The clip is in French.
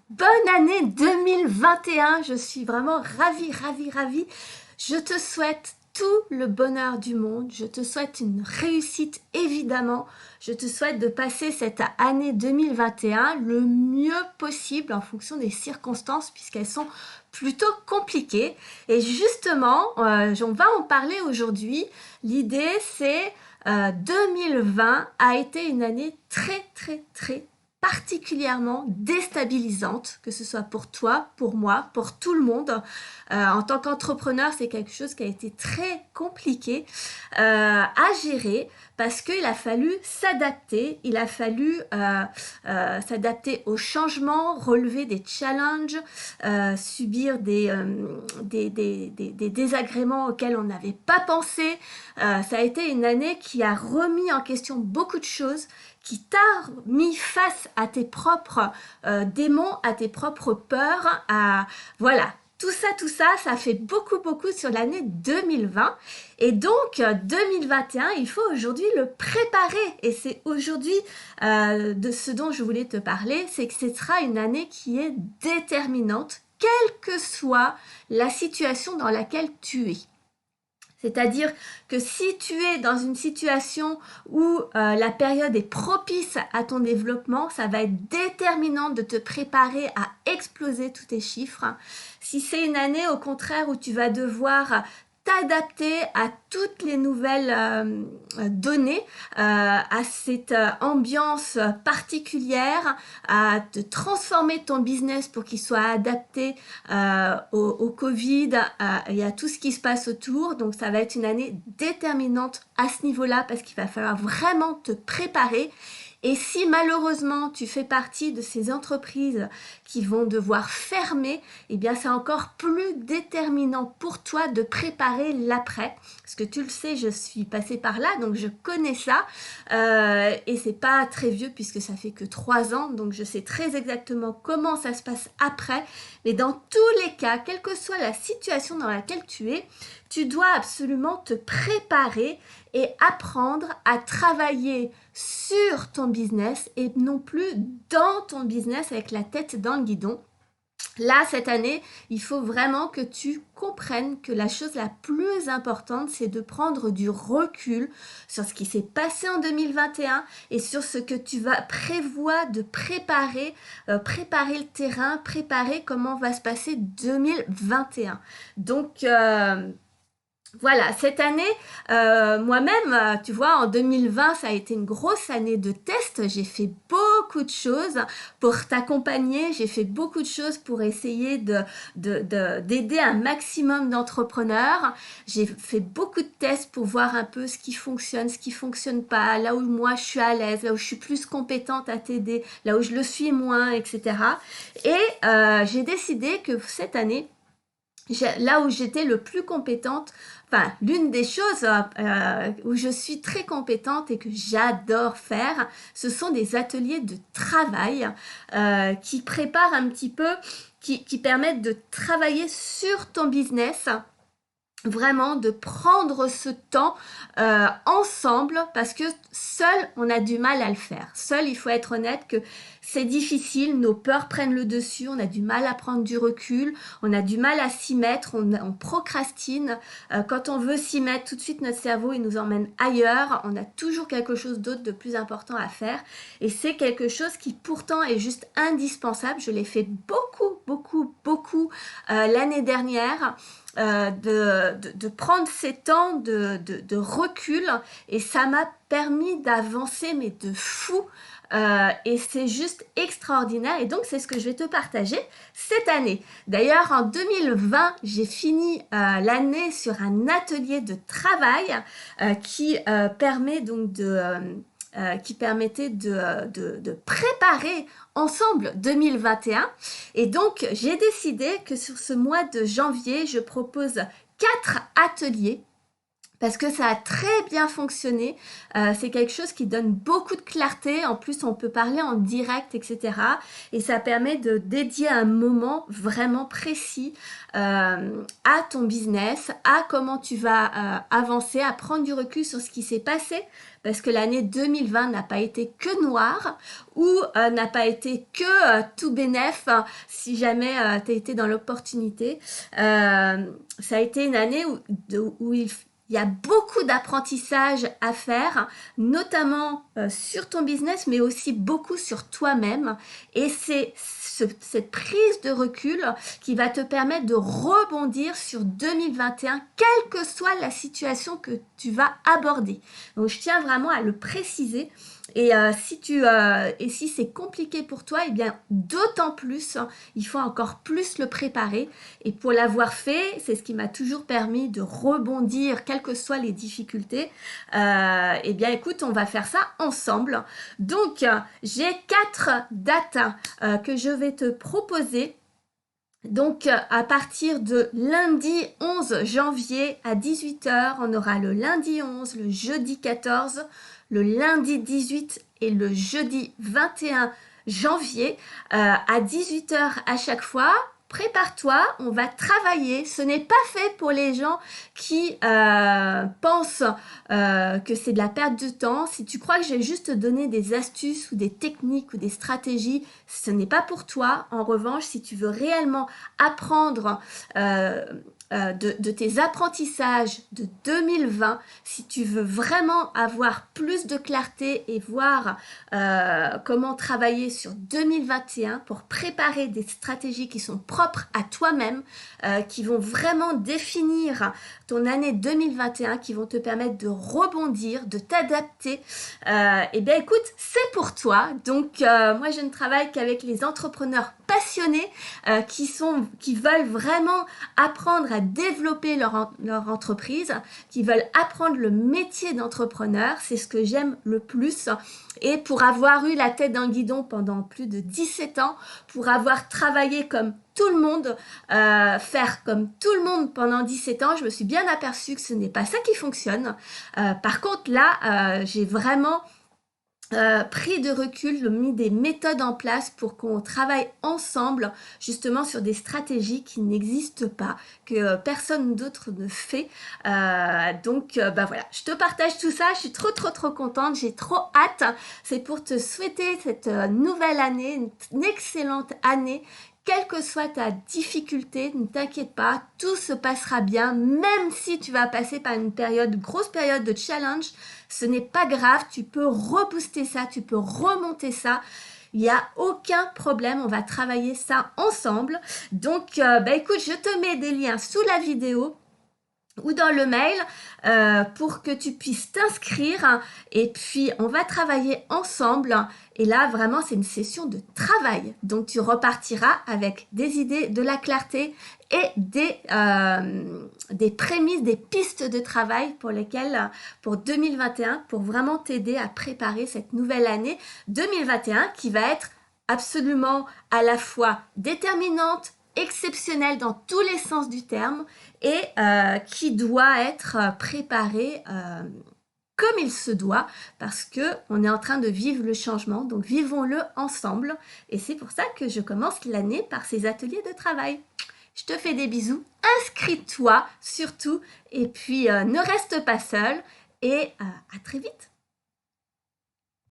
Bonne année 2021, je suis vraiment ravie. Je te souhaite tout le bonheur du monde, je te souhaite une réussite évidemment, je te souhaite de passer cette année 2021 le mieux possible en fonction des circonstances puisqu'elles sont plutôt compliquées. Et justement, on va en parler aujourd'hui. L'idée c'est 2020 a été une année très particulièrement déstabilisante, que ce soit pour toi, pour moi, pour tout le monde. En tant qu'entrepreneur, c'est quelque chose qui a été très compliqué à gérer parce qu'il a fallu s'adapter, il a fallu s'adapter aux changements, relever des challenges, subir des désagréments auxquels on n'avait pas pensé. Ça a été une année qui a remis en question beaucoup de choses, qui t'a mis face à tes propres démons, à tes propres peurs, voilà. Tout ça, ça fait beaucoup sur l'année 2020. Et donc, 2021, il faut aujourd'hui le préparer. Et c'est aujourd'hui de ce dont je voulais te parler, c'est que ce sera une année qui est déterminante, quelle que soit la situation dans laquelle tu es. C'est-à-dire que si tu es dans une situation où la période est propice à ton développement, ça va être déterminant de te préparer à exploser tous tes chiffres. Si c'est une année au contraire où tu vas devoir t'adapter à toutes les nouvelles données, à cette ambiance particulière, à te transformer ton business pour qu'il soit adapté au Covid et à tout ce qui se passe autour. Donc ça va être une année déterminante à ce niveau-là parce qu'il va falloir vraiment te préparer. Et si malheureusement tu fais partie de ces entreprises qui vont devoir fermer, eh bien c'est encore plus déterminant pour toi de préparer l'après. Parce que tu le sais, je suis passée par là, donc je connais ça. Et c'est pas très vieux puisque ça fait que 3 ans, donc je sais très exactement comment ça se passe après. Mais dans tous les cas, quelle que soit la situation dans laquelle tu es, tu dois absolument te préparer et apprendre à travailler sur ton business et non plus dans ton business avec la tête dans le guidon. Là, cette année, il faut vraiment que tu comprennes que la chose la plus importante, c'est de prendre du recul sur ce qui s'est passé en 2021 et sur ce que tu vas prévoir de préparer, préparer le terrain, préparer comment va se passer 2021. Donc, voilà, cette année, moi-même, tu vois, en 2020, ça a été une grosse année de test. J'ai fait beaucoup de choses pour t'accompagner. J'ai fait beaucoup de choses pour essayer d'aider un maximum d'entrepreneurs. J'ai fait beaucoup de tests pour voir un peu ce qui fonctionne pas, là où moi je suis à l'aise, là où je suis plus compétente à t'aider, là où je le suis moins, etc. Et j'ai décidé que cette année, là où j'étais le plus compétente, enfin l'une des choses où je suis très compétente et que j'adore faire, ce sont des ateliers de travail qui préparent un petit peu, qui permettent de travailler sur ton business, vraiment de prendre ce temps ensemble parce que seul on a du mal à le faire. Seul, il faut être honnête que c'est difficile, nos peurs prennent le dessus, on a du mal à prendre du recul, on a du mal à s'y mettre, on procrastine. Quand on veut s'y mettre, tout de suite notre cerveau il nous emmène ailleurs, on a toujours quelque chose d'autre de plus important à faire et c'est quelque chose qui pourtant est juste indispensable. Je l'ai fait beaucoup l'année dernière. De prendre ces temps de recul et ça m'a permis d'avancer mais de fou et c'est juste extraordinaire et donc c'est ce que je vais te partager cette année. D'ailleurs en 2020 j'ai fini l'année sur un atelier de travail qui permet donc qui permettait de préparer ensemble 2021 et donc j'ai décidé que sur ce mois de janvier je propose 4 ateliers parce que ça a très bien fonctionné. C'est quelque chose qui donne beaucoup de clarté. En plus, on peut parler en direct, etc. Et ça permet de dédier un moment vraiment précis à ton business, à comment tu vas avancer, à prendre du recul sur ce qui s'est passé. Parce que l'année 2020 n'a pas été que noire ou n'a pas été que tout bénef si jamais tu as été dans l'opportunité. Ça a été une année où il y a beaucoup d'apprentissage à faire, notamment sur ton business, mais aussi beaucoup sur toi-même. Et c'est cette prise de recul qui va te permettre de rebondir sur 2021, quelle que soit la situation que tu vas aborder. Donc, je tiens vraiment à le préciser. Et si c'est compliqué pour toi, eh bien d'autant plus, il faut encore plus le préparer. Et pour l'avoir fait, c'est ce qui m'a toujours permis de rebondir, quelles que soient les difficultés. Eh bien écoute, on va faire ça ensemble. Donc, j'ai 4 dates que je vais te proposer. Donc, à partir de lundi 11 janvier à 18 h, on aura le lundi 11, le jeudi 14, le lundi 18 et le jeudi 21 janvier à 18 h à chaque fois. Prépare-toi, on va travailler. Ce n'est pas fait pour les gens qui pensent que c'est de la perte de temps. Si tu crois que je vais juste te donner des astuces ou des techniques ou des stratégies, ce n'est pas pour toi. En revanche, si tu veux réellement apprendre de tes apprentissages de 2020, si tu veux vraiment avoir plus de clarté et voir comment travailler sur 2021 pour préparer des stratégies qui sont propres à toi-même, qui vont vraiment définir ton année 2021, qui vont te permettre de rebondir, de t'adapter, eh bien écoute, c'est pour toi. Donc moi je ne travaille qu'avec les entrepreneurs passionnés qui veulent vraiment apprendre à développer leur entreprise, qui veulent apprendre le métier d'entrepreneur. C'est ce que j'aime le plus. Et pour avoir eu la tête dans le guidon pendant plus de 17 ans, pour avoir travaillé comme tout le monde, faire comme tout le monde pendant 17 ans, je me suis bien aperçue que ce n'est pas ça qui fonctionne. Par contre, là, j'ai vraiment pris de recul, mis des méthodes en place pour qu'on travaille ensemble justement sur des stratégies qui n'existent pas, que personne d'autre ne fait. Donc voilà, je te partage tout ça, je suis trop contente, j'ai trop hâte. C'est pour te souhaiter cette nouvelle année, une excellente année. Quelle que soit ta difficulté, ne t'inquiète pas, tout se passera bien, même si tu vas passer par une grosse période de challenge, ce n'est pas grave, tu peux rebooster ça, tu peux remonter ça. Il n'y a aucun problème, on va travailler ça ensemble. Donc, écoute, je te mets des liens sous la vidéo ou dans le mail pour que tu puisses t'inscrire et puis on va travailler ensemble et là vraiment c'est une session de travail, donc tu repartiras avec des idées, de la clarté et des prémices, des pistes de travail pour 2021 pour vraiment t'aider à préparer cette nouvelle année 2021 qui va être absolument à la fois déterminante, exceptionnelle dans tous les sens du terme et qui doit être préparé comme il se doit parce que on est en train de vivre le changement, donc vivons-le ensemble et c'est pour ça que je commence l'année par ces ateliers de travail. Je te fais des bisous, inscris-toi surtout et puis ne reste pas seul et à très vite.